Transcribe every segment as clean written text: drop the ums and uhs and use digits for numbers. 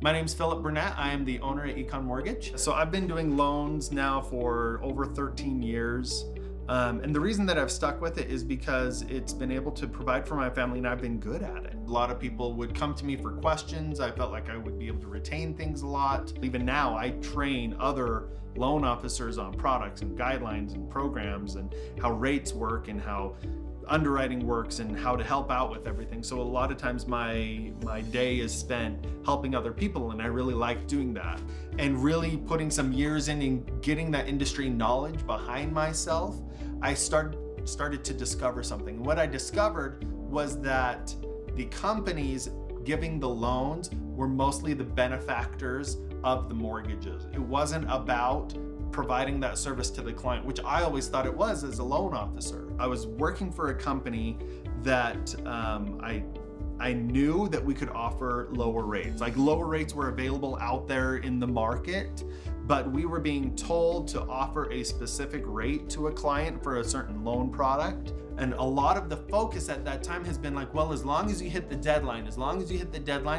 My name's Phillip Burnett. I am the owner at Econ Mortgage. So I've been doing loans now for over 13 years. And the reason that I've stuck with it is because it's been able to provide for my family and I've been good at it. A lot of people would come to me for questions. I felt like I would be able to retain things a lot. Even now, I train other loan officers on products and guidelines and programs and how rates work and how underwriting works and how to help out with everything. So a lot of times my day is spent helping other people, and I really like doing that. And really putting some years in and getting that industry knowledge behind myself, I started to discover something. And what I discovered was that the companies giving the loans were mostly the benefactors of the mortgages. It wasn't about providing that service to the client, which I always thought it was as a loan officer. I was working for a company that I knew that we could offer lower rates. Like lower rates were available out there in the market, but we were being told to offer a specific rate to a client for a certain loan product. And a lot of the focus at that time has been like, well, as long as you hit the deadline,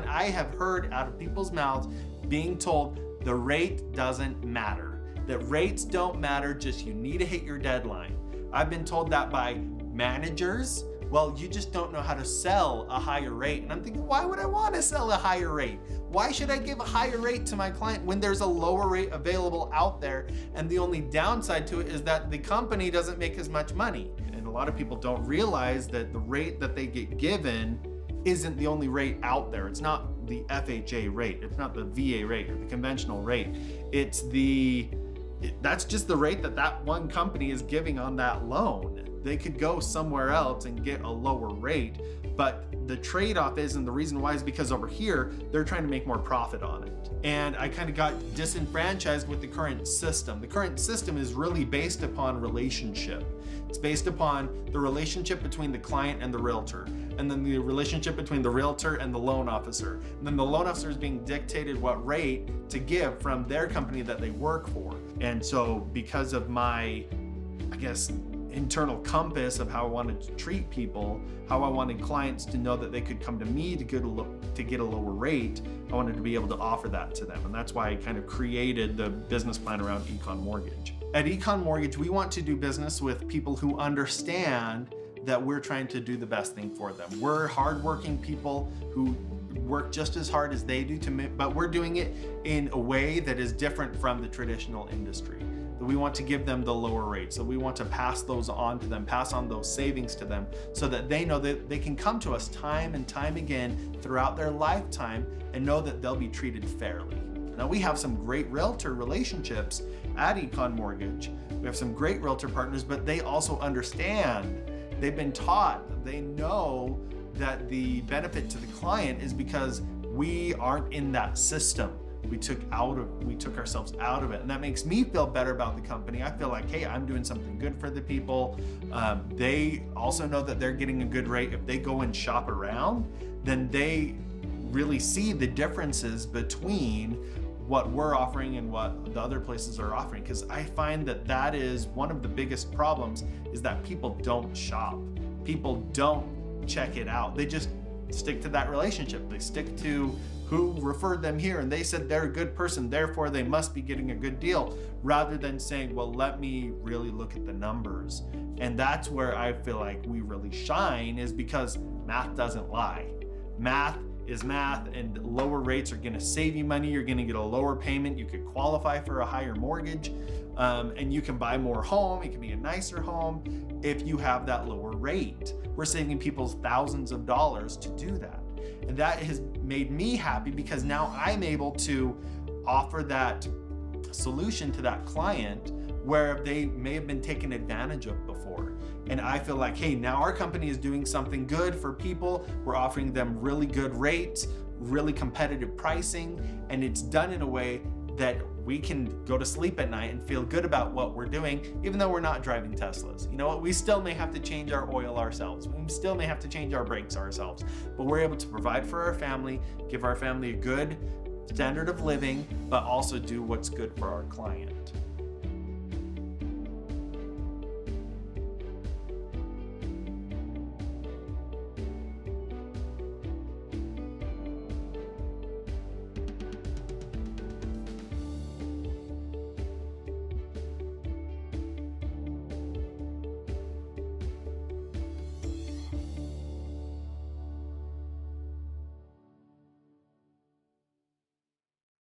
I have heard out of people's mouths being told the rate doesn't matter. That rates don't matter, just you need to hit your deadline. I've been told that by managers. Well, you just don't know how to sell a higher rate. And I'm thinking, why would I want to sell a higher rate? Why should I give a higher rate to my client when there's a lower rate available out there? And the only downside to it is that the company doesn't make as much money. And a lot of people don't realize that the rate that they get given isn't the only rate out there. It's not the FHA rate. It's not the VA rate or the conventional rate. That's just the rate that one company is giving on that loan. They could go somewhere else and get a lower rate, but the trade-off is, and the reason why is because over here, they're trying to make more profit on it. And I kind of got disenfranchised with the current system. The current system is really based upon relationship. It's based upon the relationship between the client and the realtor, and then the relationship between the realtor and the loan officer. And then the loan officer is being dictated what rate to give from their company that they work for. And so because of my, I guess, internal compass of how I wanted to treat people, how I wanted clients to know that they could come to me to get a lower rate, I wanted to be able to offer that to them. And that's why I kind of created the business plan around Econ Mortgage. At Econ Mortgage, we want to do business with people who understand that we're trying to do the best thing for them. We're hardworking people who work just as hard as they do, but we're doing it in a way that is different from the traditional industry. We want to give them the lower rates. So we want to pass those on to them, pass on those savings to them so that they know that they can come to us time and time again throughout their lifetime and know that they'll be treated fairly. Now we have some great realtor relationships at Econ Mortgage. We have some great realtor partners, but they also understand. They've been taught, they know that the benefit to the client is because we aren't in that system. We took ourselves out of it, and that makes me feel better about the company. I feel like, hey, I'm doing something good for the people. They also know that they're getting a good rate. If they go and shop around, then they really see the differences between what we're offering and what the other places are offering. Because I find that that is one of the biggest problems, is that people don't shop. People don't check it out. They just stick to that relationship. They stick to who referred them here and they said they're a good person, therefore they must be getting a good deal, rather than saying, well, let me really look at the numbers. And that's where I feel like we really shine, is because math doesn't lie. Math is math, and lower rates are gonna save you money. You're gonna get a lower payment. You could qualify for a higher mortgage, and you can buy more home. It can be a nicer home if you have that lower rate. We're saving people thousands of dollars to do that. And that has made me happy, because now I'm able to offer that solution to that client where they may have been taken advantage of before. And I feel like, hey, now our company is doing something good for people. We're offering them really good rates, really competitive pricing, and it's done in a way that we can go to sleep at night and feel good about what we're doing, even though we're not driving Teslas. You know what? We still may have to change our oil ourselves. We still may have to change our brakes ourselves, but we're able to provide for our family, give our family a good standard of living, but also do what's good for our client.